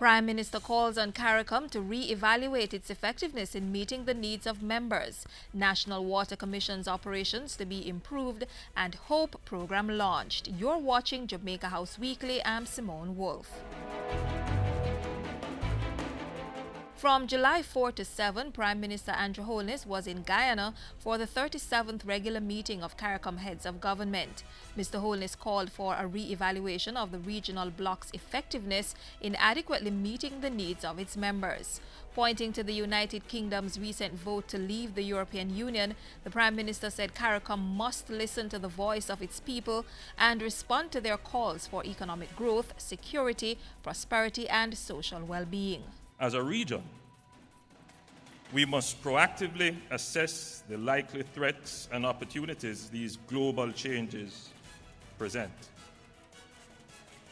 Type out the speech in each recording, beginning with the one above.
Prime Minister calls on CARICOM to re-evaluate its effectiveness in meeting the needs of members, National Water Commission's operations to be improved, and HOPE program launched. You're watching Jamaica House Weekly. I'm Simone Wolfe. From July 4 to 7, Prime Minister Andrew Holness was in Guyana for the 37th regular meeting of CARICOM heads of government. Mr. Holness called for a re-evaluation of the regional bloc's effectiveness in adequately meeting the needs of its members. Pointing to the United Kingdom's recent vote to leave the European Union, the Prime Minister said CARICOM must listen to the voice of its people and respond to their calls for economic growth, security, prosperity, and social well-being. As a region, we must proactively assess the likely threats and opportunities these global changes present.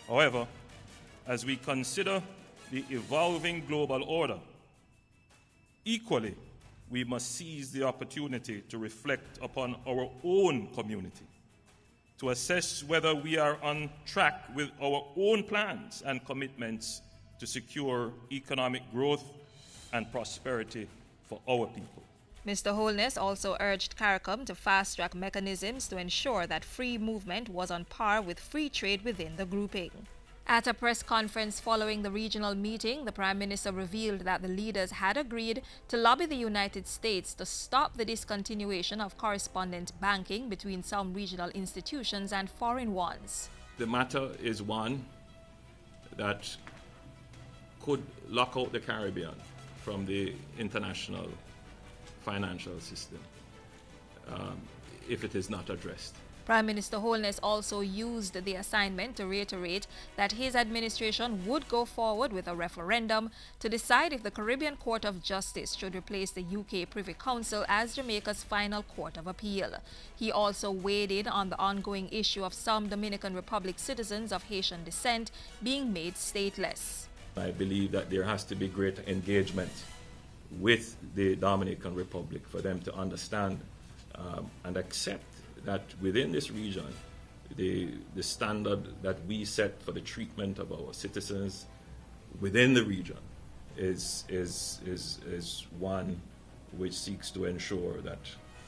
However, as we consider the evolving global order, equally, we must seize the opportunity to reflect upon our own community, to assess whether we are on track with our own plans and commitments to secure economic growth and prosperity for our people. Mr. Holness also urged CARICOM to fast-track mechanisms to ensure that free movement was on par with free trade within the grouping. At a press conference following the regional meeting, the Prime Minister revealed that the leaders had agreed to lobby the United States to stop the discontinuation of correspondent banking between some regional institutions and foreign ones. The matter is one that could lock out the Caribbean from the international financial system if it is not addressed. Prime Minister Holness also used the assignment to reiterate that his administration would go forward with a referendum to decide if the Caribbean Court of Justice should replace the UK Privy Council as Jamaica's final court of appeal. He also weighed in on the ongoing issue of some Dominican Republic citizens of Haitian descent being made stateless. I believe that there has to be greater engagement with the Dominican Republic for them to understand and accept that within this region, the standard that we set for the treatment of our citizens within the region is one which seeks to ensure that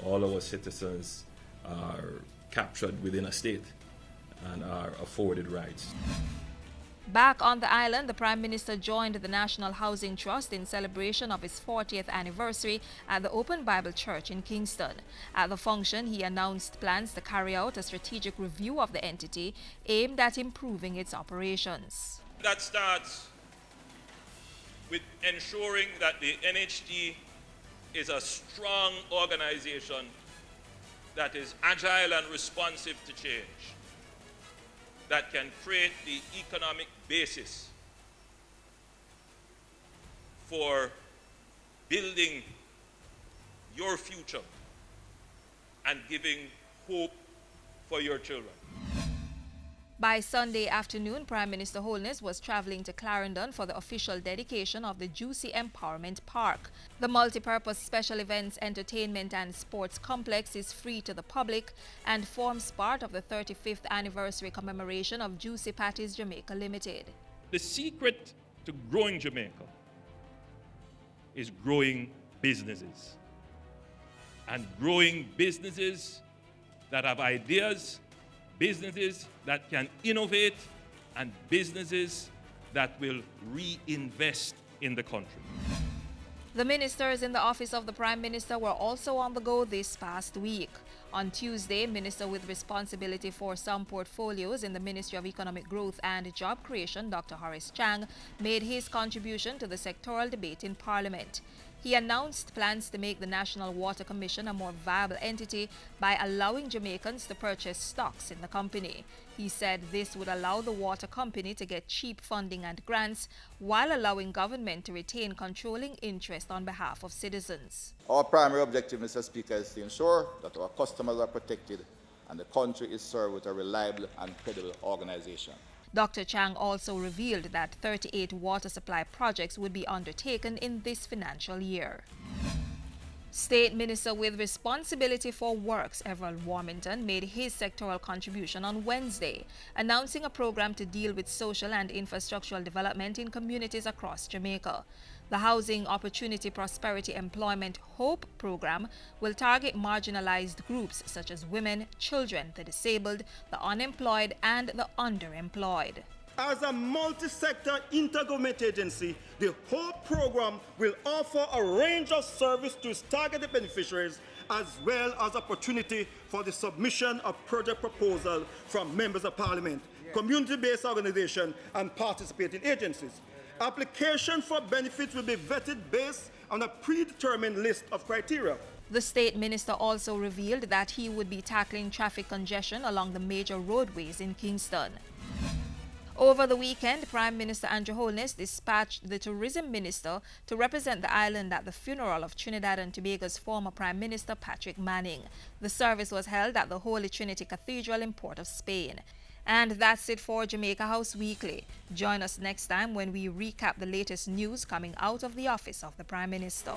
all our citizens are captured within a state and are afforded rights. Back on the island, the Prime Minister joined the National Housing Trust in celebration of its 40th anniversary at the Open Bible Church in Kingston. At the function, he announced plans to carry out a strategic review of the entity aimed at improving its operations. That starts with ensuring that the NHT is a strong organization that is agile and responsive to change, that can create the economic basis for building your future and giving hope for your children. By Sunday afternoon, Prime Minister Holness was traveling to Clarendon for the official dedication of the Juicy Empowerment Park. The multi-purpose special events, entertainment and sports complex is free to the public and forms part of the 35th anniversary commemoration of Juicy Patties Jamaica Limited. The secret to growing Jamaica is growing businesses. And growing businesses that have ideas, businesses that can innovate, and businesses that will reinvest in the country. The ministers in the office of the Prime Minister were also on the go this past week. On Tuesday, Minister with responsibility for some portfolios in the Ministry of Economic Growth and Job Creation, Dr. Horace Chang, made his contribution to the sectoral debate in Parliament. He announced plans to make the National Water Commission a more viable entity by allowing Jamaicans to purchase stocks in the company. He said this would allow the water company to get cheap funding and grants while allowing government to retain controlling interest on behalf of citizens. Our primary objective, Mr. Speaker, is to ensure that our customers are protected and the country is served with a reliable and credible organization. Dr. Chang also revealed that 38 water supply projects would be undertaken in this financial year. State Minister with responsibility for works, Everald Warmington, made his sectoral contribution on Wednesday, announcing a program to deal with social and infrastructural development in communities across Jamaica. The Housing Opportunity Prosperity Employment HOPE program will target marginalized groups such as women, children, the disabled, the unemployed, and the underemployed. As a multi-sector intergovernment agency, the HOPE program will offer a range of services to its targeted beneficiaries, as well as opportunity for the submission of project proposals from members of parliament, community-based organizations, and participating agencies. Application for benefits will be vetted based on a predetermined list of criteria. The state minister also revealed that he would be tackling traffic congestion along the major roadways in Kingston. Over the weekend, Prime Minister Andrew Holness dispatched the tourism minister to represent the island at the funeral of Trinidad and Tobago's former Prime Minister Patrick Manning. The service was held at the Holy Trinity Cathedral in Port of Spain. And that's it for Jamaica House Weekly. Join us next time when we recap the latest news coming out of the office of the Prime Minister.